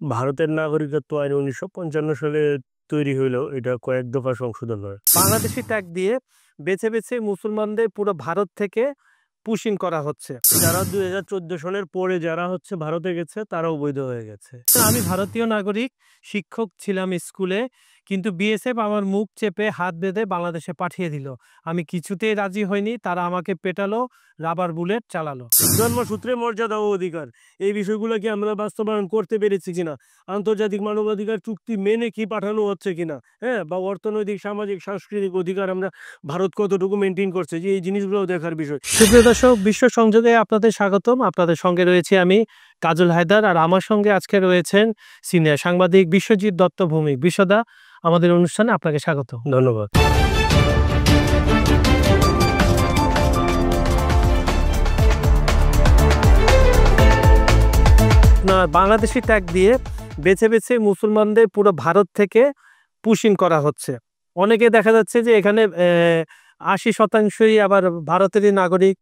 ভারতের নাগরিকত্ব আইন ১৯৫৫ সালে তৈরি হইলেও এটা কয়েক দফা সংশোধন হয়। বাংলাদেশি ট্যাগ দিয়ে বেছে বেছে মুসলমানদের পুরো ভারত থেকে পুশিং করা হচ্ছে। যারা ২০১৪ সনের পরে যারা ভারতে গেছে তারাও বৈধ হয়ে গেছে। আমি ভারতীয় নাগরিক, শিক্ষক ছিলাম স্কুলে, কিন্তু বিএসএফ আমার মুখ চেপে হাত বেঁধে বাংলাদেশে পাঠিয়ে দিল। আমি কিছুতেই রাজি হইনি, তারা আমাকে পেটালো, রাবার বুলেট চালালো। জন্মসূত্রে মর্যাদা ও অধিকার, এই বিষয়গুলো কি আমরা বাস্তবায়ন করতে পেরেছি কিনা, আন্তর্জাতিক মানবাধিকার চুক্তি মেনে কি পাঠানো হচ্ছে কিনা, বা অর্থনৈতিক, সামাজিক, সাংস্কৃতিক অধিকার আমরা ভারত কতটুকু মেনটেন করছে, যে এই জিনিসগুলো দেখার বিষয়। সুপ্রিয় দর্শক, বিশ্ব সংযোগে আপনাদের স্বাগতম। আপনাদের সঙ্গে রয়েছে আমি কাজল হায়দার, আর আমার সঙ্গে আজকে রয়েছেন সিনিয়র সাংবাদিক বিশ্বজিৎ দত্ত ভৌমিক। বিশ্বদা, আমাদের অনুষ্ঠানে আপনাকে স্বাগত। ধন্যবাদ। বাংলাদেশি ট্যাগ দিয়ে বেছে বেছে মুসলমানদের পুরো ভারত থেকে পুশিং করা হচ্ছে। অনেকে দেখা যাচ্ছে যে এখানে ৮০% আবার ভারতেরই নাগরিক।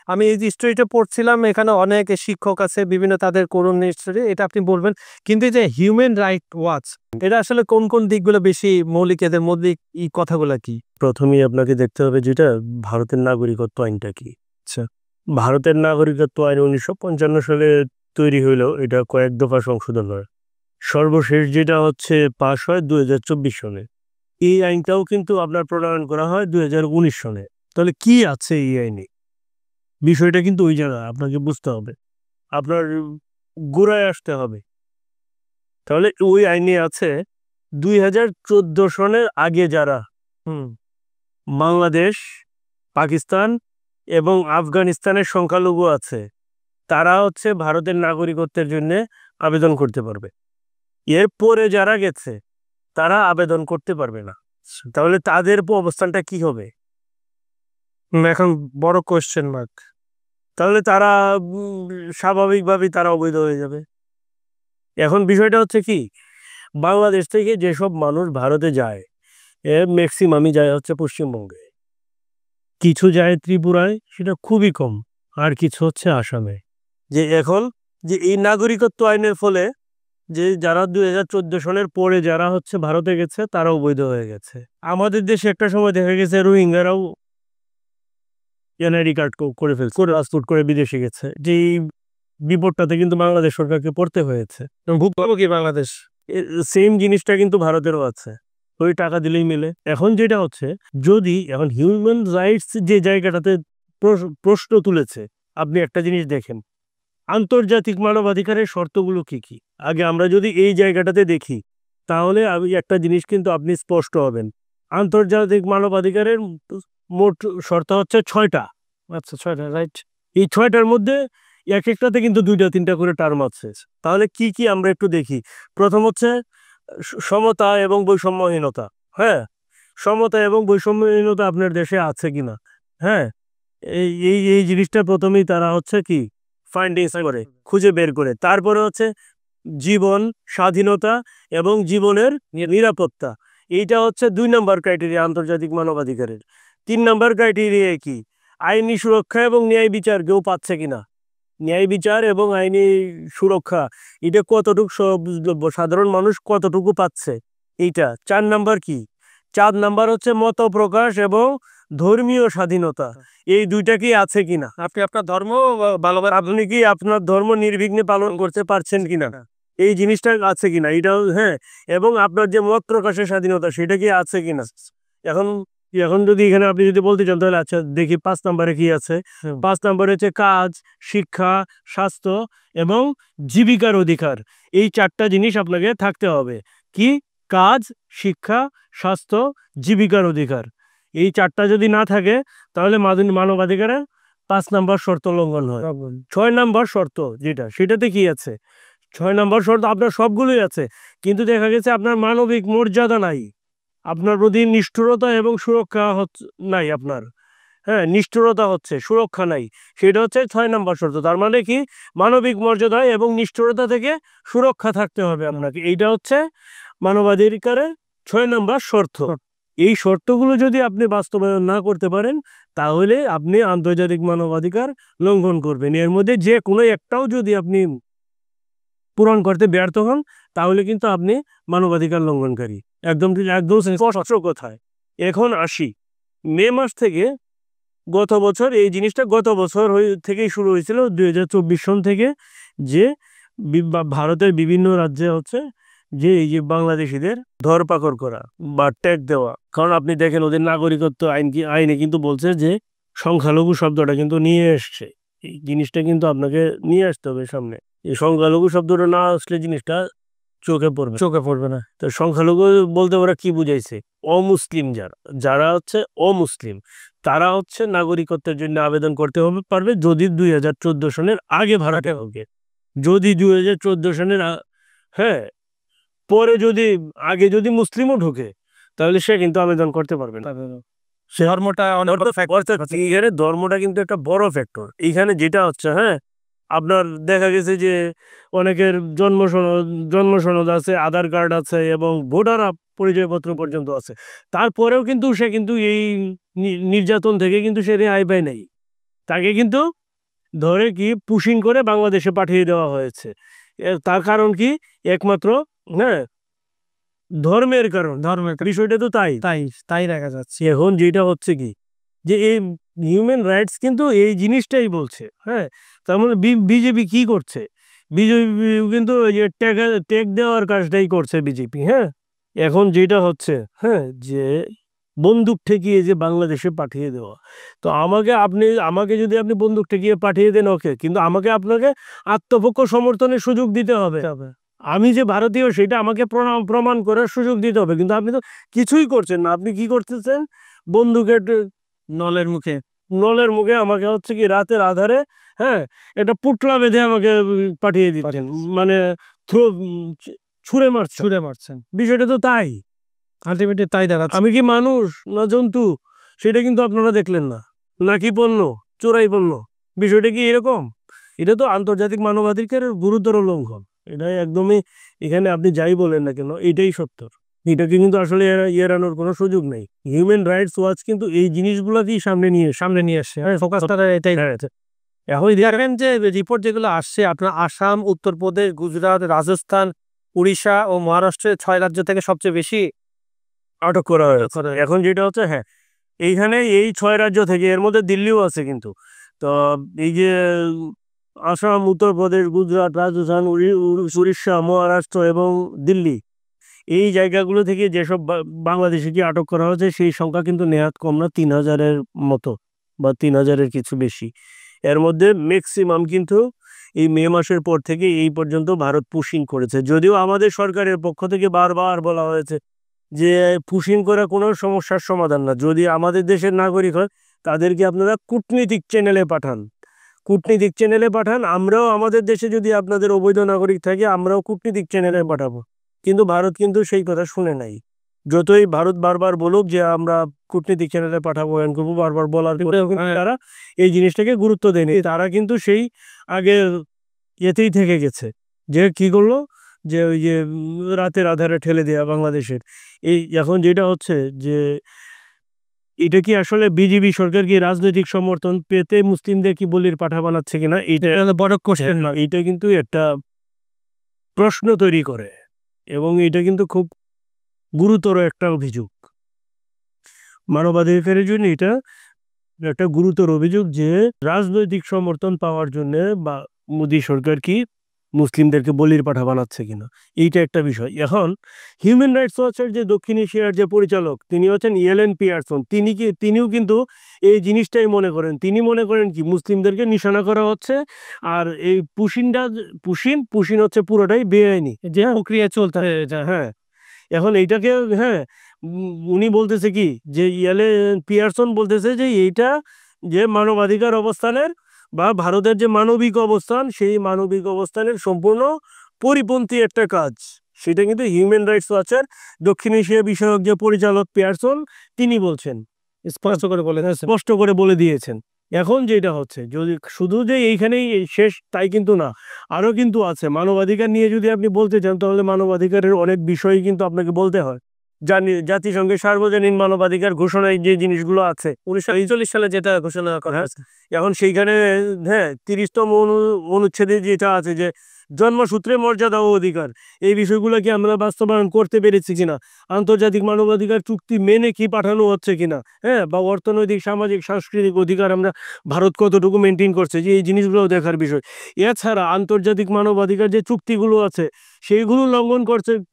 আমি এই যে স্টোরিটা পড়ছিলাম, এখানে অনেক শিক্ষক আছে, বিভিন্ন তাদের করুণ স্টোরি, এটা আপনি বলবেন। কিন্তু যে হিউম্যান রাইট ওয়াচ, এটা আসলে কোন কোন দিকগুলো বেশি মৌলিক, এদের মধ্যে এই কথাগুলো কি? প্রথমেই আপনাকে দেখতে হবে যেটা ভারতের নাগরিকত্ব আইনটা কি। আচ্ছা, ভারতের নাগরিকত্ব আইন ১৯৫৫ সালে তৈরি হইলেও এটা কয়েক দফা সংশোধন হয়। সর্বশেষ যেটা পাশ হয় ২০২৪ সনে। এই আইনটাও কিন্তু আপনার প্রণয়ন করা হয় ২০১৯ সনে। তাহলে কি আছে এই আইনে, বিষয়টা কিন্তু ওই জায়গা আপনাকে বুঝতে হবে, আপনার গোড়ায় আসতে হবে। তাহলে ওই আইনে আছে ২০১৪ সনের আগে যারা বাংলাদেশ, পাকিস্তান এবং আফগানিস্তানের সংখ্যালঘু আছে, তারা ভারতের নাগরিকত্বের জন্য আবেদন করতে পারবে। এরপরে যারা গেছে তারা আবেদন করতে পারবে না। তাহলে তাদের অবস্থানটা কি হবে? এখন বড় কোয়েশ্চেন মার্ক। তাহলে তারা স্বাভাবিকভাবেই তারা অবৈধ হয়ে যাবে। এখন বিষয়টা কি, বাংলাদেশ থেকে যেসব মানুষ ভারতে যায়, ম্যাক্সিমামই যায় পশ্চিমবঙ্গে, কিছু যায় ত্রিপুরায়, সেটা খুবই কম, আর কিছু আসামে। যে এখন যে এই নাগরিকত্ব আইনের ফলে যে যারা ২০১৪ সনের পরে যারা ভারতে গেছে তারাও বৈধ হয়ে গেছে। আমাদের দেশে একটা সময় দেখা গেছে রোহিঙ্গারাও এনআইডি কার্ড করে ফেলছে, পাসপোর্ট করে বিদেশে গেছে। যে বিপদটাতে কিন্তু বাংলাদেশ সরকারকে পড়তে হয়েছে। ভুক্তভোগী বাংলাদেশ। সেম জিনিসটা কিন্তু ভারতেরও আছে, ওই টাকা দিলেই মিলে। এখন যেটা যদি এখন হিউম্যান রাইটস যে জায়গাটাতে প্রশ্ন তুলেছে, আপনি একটা জিনিস দেখেন, আন্তর্জাতিক মানবাধিকারের শর্তগুলো কি কি। আগে আমরা যদি এই জায়গাটাতে দেখি, তাহলে আমি একটা জিনিস কিন্তু আপনি স্পষ্ট হবেন। আন্তর্জাতিক মানবাধিকারের মোট শর্ত ৬টা। আচ্ছা, 6টা, রাইট। এই 6টার মধ্যে এক একটাতে কিন্তু 2টা 3টা করে টার্ম আছে। তাহলে কি কি আমরা একটু দেখি। প্রথম সমতা এবং বৈষম্যহীনতা। সমতা এবং বৈষম্যহীনতা আপনার দেশে আছে কিনা। এই এই এই জিনিসটা প্রথমেই তারা কি ফাইন্ডিংস করে, খুঁজে বের করে। তারপরে জীবন, স্বাধীনতা এবং জীবনের নিরাপত্তা। এইটা 2 নম্বর ক্রাইটেরিয়া আন্তর্জাতিক মানবাধিকারের। 3 নম্বর ক্রাইটেরিয়া কি, আইনি সুরক্ষা এবং ন্যায় বিচার কেউ পাচ্ছে কিনা। ন্যায় বিচার এবং আইনি সুরক্ষা, এটা কতটুকু সাধারণ মানুষ কতটুকু পাচ্ছে, এইটা। 4 নম্বর কি, 4 নম্বর মত প্রকাশ এবং ধর্মীয় স্বাধীনতা। এই দুইটা কি আছে কিনা, আপনি আপনার ধর্ম ভালোভাবে, আপনি কি আপনার ধর্ম নির্বিঘ্নে পালন করতে পারছেন কিনা, এই জিনিসটা আছে কিনা, এটাও। এবং আপনার যে মত প্রকাশের স্বাধীনতা, সেটা কি আছে কিনা। এখন এখন যদি এখানে আপনি যদি বলতে চান, তাহলে আচ্ছা দেখি 5 নম্বরে কি আছে। 5 নম্বরে কাজ, শিক্ষা, স্বাস্থ্য এবং জীবিকার অধিকার। এই 4টা জিনিস আপনাকে থাকতে হবে। কি, কাজ, শিক্ষা, স্বাস্থ্য, জীবিকার অধিকার। এই 4টা যদি না থাকে, তাহলে মানবাধিকারের 5 নম্বর শর্ত লঙ্ঘন হয়। 6 নম্বর শর্ত যেটা, সেটাতে কি আছে, 6 নম্বর শর্ত আপনার সবগুলোই আছে, কিন্তু দেখা গেছে আপনার মানবিক মর্যাদা নাই, আপনার প্রতি নিষ্ঠুরতা এবং সুরক্ষা নাই আপনার। নিষ্ঠুরতা সুরক্ষা নাই, সেটা 6 নম্বর শর্ত। তার মানে কি, মানবিক মর্যাদা এবং নিষ্ঠুরতা থেকে সুরক্ষা থাকতে হবে আপনাকে। এইটা মানবাধিকারের 6 নম্বর শর্ত। এই শর্তগুলো যদি আপনি বাস্তবায়ন না করতে পারেন, তাহলে আপনি আন্তর্জাতিক মানবাধিকার লঙ্ঘন করবেন। এর মধ্যে যে কোনো একটাও যদি আপনি পূরণ করতে ব্যর্থ হন, তাহলে কিন্তু আপনি মানবাধিকার লঙ্ঘনকারী। একদম একদম স্পষ্ট কথায়। এখন আসি, মে মাস থেকে গত বছর এই জিনিসটা থেকেই শুরু হয়েছিল, 2024 সন থেকে, যে ভারতের বিভিন্ন রাজ্যে হচ্ছে যে এই যে বাংলাদেশিদের ধরপাকড় করা বা ট্যাগ দেওয়া। কারণ আপনি দেখেন ওদের নাগরিকত্ব আইনে কিন্তু বলছে যে সংখ্যালঘু শব্দটা কিন্তু নিয়ে এসছে। এই জিনিসটা কিন্তু আপনাকে নিয়ে আসতে হবে সামনে। এই সংখ্যালঘু শব্দটা না আসলে জিনিসটা চোখে পড়বে না। তো সংখ্যালঘু বলতে ওরা কি বুঝাইছে? অমুসলিম যারা হচ্ছে অমুসলিম, তারা হচ্ছে নাগরিকত্বের জন্য আবেদন করতে পারবে যদি 2014 সনের আগে ভাড়াটে হবে। যদি 2014 সনের হ্যাঁ পরে যদি আগে যদি মুসলিমও ঢোকে, তাহলে সে কিন্তু আবেদন করতে পারবে না। এখানে ধর্মটা কিন্তু একটা বড় ফ্যাক্টর। এখানে যেটা হচ্ছে, আপনার দেখা গেছে যে অনেকের জন্ম সনদ আছে, আধার কার্ড আছে এবং ভোটার পরিচয়পত্র পর্যন্ত আছে, তারপরেও কিন্তু সে কিন্তু এই নির্যাতন থেকে কিন্তু সে রেহাই পায় নাই। তাকে কিন্তু ধরে কি পুশিং করে বাংলাদেশে পাঠিয়ে দেওয়া হয়েছে। তার কারণ কি? একমাত্র ধর্মের কারণ। বিষয়টা তো তাই দেখা যাচ্ছে। এখন যেটা হচ্ছে কি, যে এই হিউম্যান রাইটস কিন্তু এই জিনিসটাই বলছে। তার মানে বিজেপি কি করছে? বিজেপি কিন্তু ট্যাগ দেওয়ার কাজটাই করছে বিজেপি। এখন যেটা হচ্ছে যে বন্দুক ঠেকিয়ে যে বাংলাদেশে পাঠিয়ে দেওয়া। তো আমাকে যদি আপনি বন্দুক ঠেকিয়ে পাঠিয়ে দেন, ওকে, কিন্তু আপনাকে আত্মপক্ষ সমর্থনের সুযোগ দিতে হবে। আমি যে ভারতীয় সেটা আমাকে প্রমাণ করার সুযোগ দিতে হবে। কিন্তু আপনি তো কিছুই করছেন না। আপনি কি করতেছেন? বন্দুকের নলের মুখে আমাকে হচ্ছে কি রাতের আধারে এটা পুটলা বেঁধে আমাকে পাঠিয়ে দিচ্ছেন, মানে ছুঁড়ে মারছেন। বিষয়টা তো তাই, আলটিমেটলি তাই দেখাচ্ছে। আমি কি মানুষ না জন্তু, সেটা কিন্তু আপনারা দেখলেন না। নাকি পণ্য, চোরাই পণ্য? বিষয়টা কি এরকম? এটা তো আন্তর্জাতিক মানবাধিকারের গুরুতর লঙ্ঘন। এটা একদমই, এখানে আপনি যাই বলেন না কেন, এটাই সত্য। এটাকে কিন্তু আসলে এড়ানোর কোনো সুযোগ নেই। হিউম্যান রাইটস ওয়াচ কিন্তু এই জিনিসগুলোকেই সামনে নিয়ে আসছে। ফোকাসটা এটাই। এখন দেখেন যে রিপোর্ট যেগুলো আসছে, আপনার আসাম, উত্তরপ্রদেশ, গুজরাট, রাজস্থান, উড়িষ্যা ও মহারাষ্ট্রের 6 রাজ্য থেকে সবচেয়ে বেশি আটক করা হয়েছে। এখন যেটা হচ্ছে, এইখানে এই 6 রাজ্য থেকে, এর মধ্যে দিল্লিও আছে কিন্তু। তো এই যে আসাম, উত্তরপ্রদেশ, গুজরাট, রাজস্থান, উড়িষ্যা, মহারাষ্ট্র এবং দিল্লি, এই জায়গাগুলো থেকে যেসব বাংলাদেশিকে আটক করা হয়েছে, সেই সংখ্যা কিন্তু নেহাত কম না, 3000-এর মতো বা 3000-এর কিছু বেশি। এর মধ্যে ম্যাক্সিমাম কিন্তু এই মে মাসের পর থেকে এই পর্যন্ত ভারত পুশিং করেছে। যদিও আমাদের সরকারের পক্ষ থেকে বারবার বলা হয়েছে যে পুশিং করা কোনো সমস্যার সমাধান না। যদি আমাদের দেশের নাগরিক হয়, তাদেরকে আপনারা কূটনীতিক চ্যানেলে পাঠান। আমরাও আমাদের দেশে যদি আপনাদের অবৈধ নাগরিক থাকে, আমরাও কূটনীতিক চ্যানেলে পাঠাবো। কিন্তু ভারত কিন্তু সেই কথা শুনে নাই। যতই ভারত বারবার বলুক যে আমরা কূটনীতিক চ্যানেলে পাঠাবো, বারবার বলার পরেও কিন্তু তারা এই জিনিসটাকে গুরুত্ব দেয়নি। তারা কিন্তু সেই আগে এতেই থেকে গেছে, যে কি করলো, যে ওই যে রাতের আধারে ঠেলে দেয়া বাংলাদেশের। এই এখন যেটা হচ্ছে যে এটা কি আসলে বিজেপি সরকার কি রাজনৈতিক সমর্থন পেতে মুসলিমদের কি বলির পাঠা বানাচ্ছে কিনা, এটা বড় কোশ্চেন না। এটা কিন্তু একটা প্রশ্ন তৈরি করে এবং এটা কিন্তু খুব গুরুতর একটা অভিযোগ মানবাধিকারের জন্য। এটা একটা গুরুতর অভিযোগ যে রাজনৈতিক সমর্থন পাওয়ার জন্য বা মোদী সরকার কি মুসলিমদেরকে বলির পাঠা বানাচ্ছে কিনা, এইটা একটা বিষয়। এখন হিউম্যান রাইটস ওয়াচের যে দক্ষিণ এশিয়ার যে পরিচালক, তিনি হচ্ছেন এলেন পিয়ারসন। তিনিও কিন্তু এই জিনিসটাই মনে করেন। তিনি মনে করেন কি মুসলিমদেরকে নিশানা করা হচ্ছে, আর এই পুশিন হচ্ছে পুরোটাই বেআইনি যে প্রক্রিয়া চলতে। এখন এইটাকে উনি বলতেছে কি, যে এলেন পিয়ারসন বলতেছে যে এইটা যে মানবাধিকার অবস্থানের বা ভারতের যে মানবিক অবস্থান, সেই মানবিক অবস্থানের সম্পূর্ণ পরিপন্থী একটা কাজ। সেটা কিন্তু হিউম্যান রাইটস ওয়াচের দক্ষিণ এশিয়া বিষয়ক যে পরিচালক পিয়ারসন, তিনি বলছেন, স্পষ্ট করে বলে দিয়েছেন। এখন যেটা হচ্ছে, যদি শুধু যে এইখানেই শেষ তাই কিন্তু না, আরও কিন্তু আছে। মানবাধিকার নিয়ে যদি আপনি বলতে চান, তাহলে মানবাধিকারের অনেক বিষয়ই কিন্তু আপনাকে বলতে হয়। জাতিসংঘের সার্বজনীন মানবাধিকার ঘোষণায় যে জিনিসগুলো আছে 1941 সালে যেটা ঘোষণা করা হয়েছে, এখন সেইখানে 30তম অনুচ্ছেদে যেটা আছে যে জন্মসূত্রে মর্যাদা ও অধিকার, এই বিষয়গুলো কি আমরা বাস্তবায়ন করতে পেরেছি কিনা, আন্তর্জাতিক মানবাধিকার চুক্তি মেনে কি পাঠানো হচ্ছে কিনা, হ্যাঁ, বা অর্থনৈতিক সামাজিক সাংস্কৃতিক অধিকার আমরা ভারত কতটুকু মেনটেন করছে, যে এই জিনিসগুলোও দেখার বিষয়। এছাড়া আন্তর্জাতিক মানবাধিকার যে চুক্তিগুলো আছে সেইগুলো লঙ্ঘন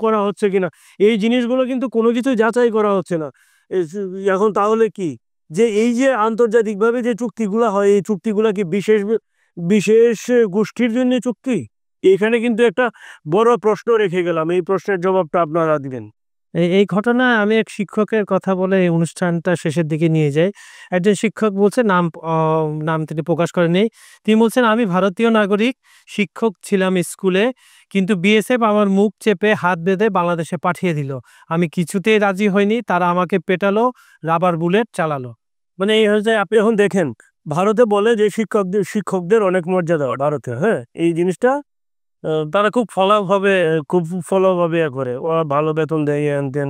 করা হচ্ছে কিনা, এই জিনিসগুলো কিন্তু কোনো কিছু যাচাই করা হচ্ছে না। এখন তাহলে কি, যে এই যে আন্তর্জাতিকভাবে যে চুক্তিগুলো হয়, এই চুক্তিগুলো কি বিশেষ বিশেষ গোষ্ঠীর জন্য চুক্তি? এখানে কিন্তু একটা বড় প্রশ্ন রেখে গেলাম, এই প্রশ্নের জবাবটা আপনারা দিবেন। এই ঘটনায় আমি এক শিক্ষকের কথা বলে এই অনুষ্ঠানটা শেষের দিকে নিয়ে যাই। একজন শিক্ষক বলছে, নাম তিনি প্রকাশ করেননি। তিনি বলছেন, আমি ভারতীয় নাগরিক, শিক্ষক ছিলাম স্কুলে, কিন্তু বিএসএফ আমার মুখ চেপে হাত বেঁধে বাংলাদেশে পাঠিয়ে দিল। আমি কিছুতেই রাজি হইনি, তারা আমাকে পেটালো, রাবার বুলেট চালালো। মানে এই হচ্ছে, আপনি এখন দেখেন ভারতে বলে যে শিক্ষকদের অনেক মর্যাদা ভারতে, হ্যাঁ, এই জিনিসটা তারা খুব ফলোভাবে করে, ওরা ভালো বেতন দেয়, দেন,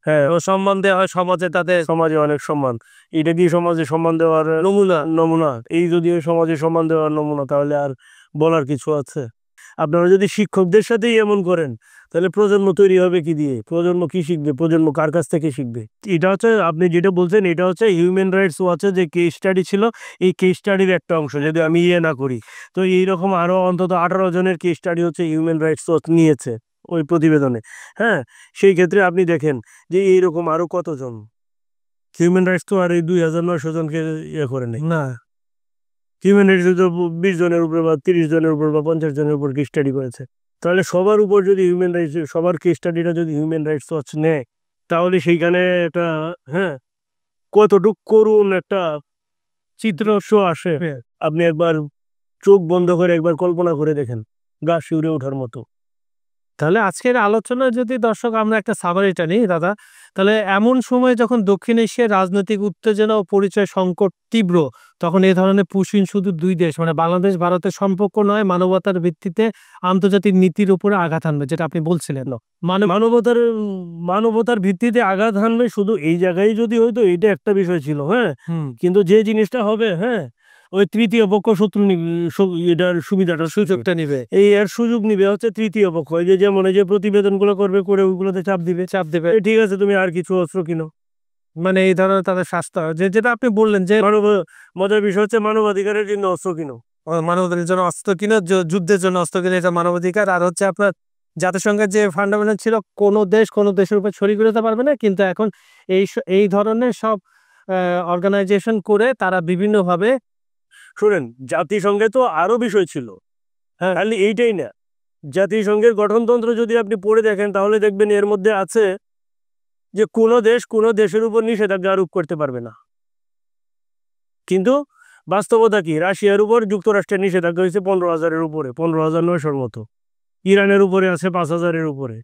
হ্যাঁ, ও সম্মান দেওয়া হয় সমাজে, তাদের সমাজে অনেক সম্মান। এটা কি সমাজে সম্মান দেওয়ার নমুনা? এই যদি সমাজে সম্মান দেওয়ার নমুনা, তাহলে আর বলার কিছু আছে? আপনারা যদি শিক্ষকদের সাথেই এমন করেন, তাহলে প্রজন্ম তৈরি হবে কি দিয়ে? প্রজন্ম কি শিখবে? প্রজন্ম কার কাছ থেকে শিখবে? এটা হচ্ছে, আপনি যেটা বলছেন, এটা হচ্ছে হিউম্যান রাইটস ওয়াচের যে কেস স্টাডি ছিল, এই কেস স্টাডির একটা অংশ, যদি আমি না করি। তো এইরকম আরো অন্তত 18 জনের কেস স্টাডি হচ্ছে হিউম্যান রাইটস ওয়াচ নিয়েছে ওই প্রতিবেদনে, হ্যাঁ। সেই ক্ষেত্রে আপনি দেখেন যে এইরকম আরো কতজন হিউম্যান রাইটস তো আর এই 2900 জনকে করে নেই না। হিউম্যান রাইটস তো 20 জনের উপর বা 30 জনের উপর বা 50 জনের উপর কেস স্টাডি করেছে। তাহলে সবার উপর যদি হিউম্যান রাইটস, সবার কেস স্টাডিটা যদি হিউম্যান রাইটস ওয়াচ নেয়, তাহলে সেইখানে একটা, হ্যাঁ, কতটুক করুন একটা চিত্র আসে, আপনি একবার চোখ বন্ধ করে একবার কল্পনা করে দেখেন, গা শিউরে ওঠার মতো। তাহলে আজকের আলোচনা যদি দর্শক আমরা একটা সামারিটা নিই দাদা, তাহলে এমন সময় যখন দক্ষিণ এশিয়ার রাজনৈতিক উত্তেজনা ও পরিচয় সংকট তীব্র, তখন এই ধরনের পুশিন শুধু দুই দেশ মানে বাংলাদেশ ভারতের সম্পর্ক নয়, মানবতার ভিত্তিতে আন্তর্জাতিক নীতির উপরে আঘাত আনবে, যেটা আপনি বলছিলেন। মানে মানবতার ভিত্তিতে আঘাত হানবে, শুধু এই জায়গায় যদি হয়তো এটা একটা বিষয় ছিল, হ্যাঁ, কিন্তু যে জিনিসটা হবে, হ্যাঁ, ওই তৃতীয় পক্ষ শত্রু এটার সুযোগটা নিবে, এর সুযোগ নিবে হচ্ছে তৃতীয় পক্ষ। এই যে যেমন এই যে প্রতিবেদনগুলো করবে, করে ওইগুলোতে চাপ দিবে। ঠিক আছে, তুমি আর কিছু অস্ত্র কিনো, মানে এই ধরনের তাদের শাস্তি, যেটা আপনি বললেন যে মজার বিষয় হচ্ছে মানবাধিকারের জন্য অস্ত্র কিনো, মানবাধিকারের জন্য অস্ত্র কিনা, যুদ্ধের জন্য অস্ত্র কিনা, এটা মানবাধিকার। আর হচ্ছে আপনার জাতিসংঘের যে ফান্ডামেন্টাল ছিল, কোনো দেশের উপর ছড়ি ঘুরাতে পারবে না, কিন্তু এখন এই ধরনের সব অর্গানাইজেশন করে তারা বিভিন্নভাবে। শুনেন, জাতিসংঘে তো আরো বিষয় ছিল, হ্যাঁ, খালি এইটাই না। জাতিসংঘের গঠনতন্ত্র যদি আপনি পড়ে দেখেন, তাহলে দেখবেন এর মধ্যে আছে যে কোনো দেশের উপর নিষেধাজ্ঞা আরোপ করতে পারবে না। কিন্তু বাস্তবতা কি, রাশিয়ার উপর যুক্তরাষ্ট্রের নিষেধাজ্ঞা হয়েছে 15,000-এর উপরে, 15,900-র মতো। ইরানের উপরে আছে 5,000-এর উপরে।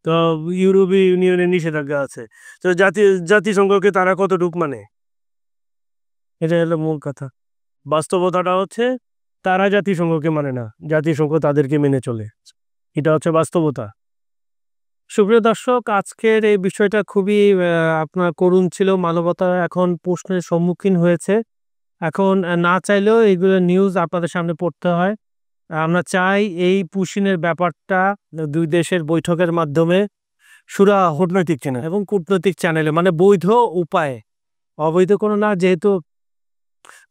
তো ইউরোপীয় ইউনিয়নের নিষেধাজ্ঞা আছে। তো জাতিসংঘকে তারা কতটুক মানে, এটা হলো মূল কথা। বাস্তবতাটা হচ্ছে তারা জাতিসংঘকে মানে না, জাতিসংঘ তাদেরকে মেনে চলে। এটা হচ্ছে বাস্তবতা। সুপ্রিয় দর্শক, আজকের এই বিষয়টা খুবই আপনার করুণ ছিল। মানবতা এখন প্রশ্নের সম্মুখীন হয়েছে। এখন না চাইলেও এইগুলো নিউজ আপনাদের সামনে পড়তে হয়। আমরা চাই এই পুশিনের ব্যাপারটা দুই দেশের বৈঠকের মাধ্যমে কূটনৈতিক চ্যানেল এবং কূটনৈতিক চ্যানেলে, মানে বৈধ উপায়ে, অবৈধ কোনো না। যেহেতু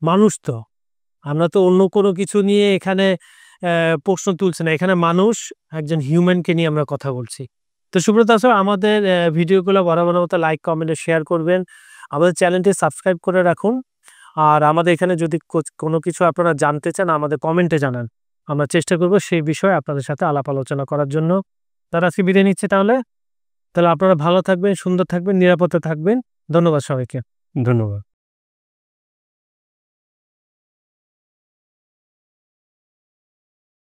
মানুষ, তো আমরা তো অন্য কোনো কিছু নিয়ে এখানে প্রশ্ন তুলছি না, এখানে মানুষ, একজন হিউম্যানকে নিয়ে আমরা কথা বলছি। তো সুব্রত স্যার, আমাদের ভিডিওগুলো বরাবর মতো লাইক, কমেন্টে শেয়ার করবেন, আমাদের চ্যানেলটি সাবস্ক্রাইব করে রাখুন। আর আমাদের এখানে যদি কোনো কিছু আপনারা জানতে চান, আমাদের কমেন্টে জানান, আমরা চেষ্টা করব সেই বিষয়ে আপনাদের সাথে আলাপ আলোচনা করার জন্য। তারা আজকে বিদায় নিচ্ছে। তাহলে আপনারা ভালো থাকবেন, সুন্দর থাকবেন, নিরাপদে থাকবেন। ধন্যবাদ সবাইকে। ধন্যবাদ।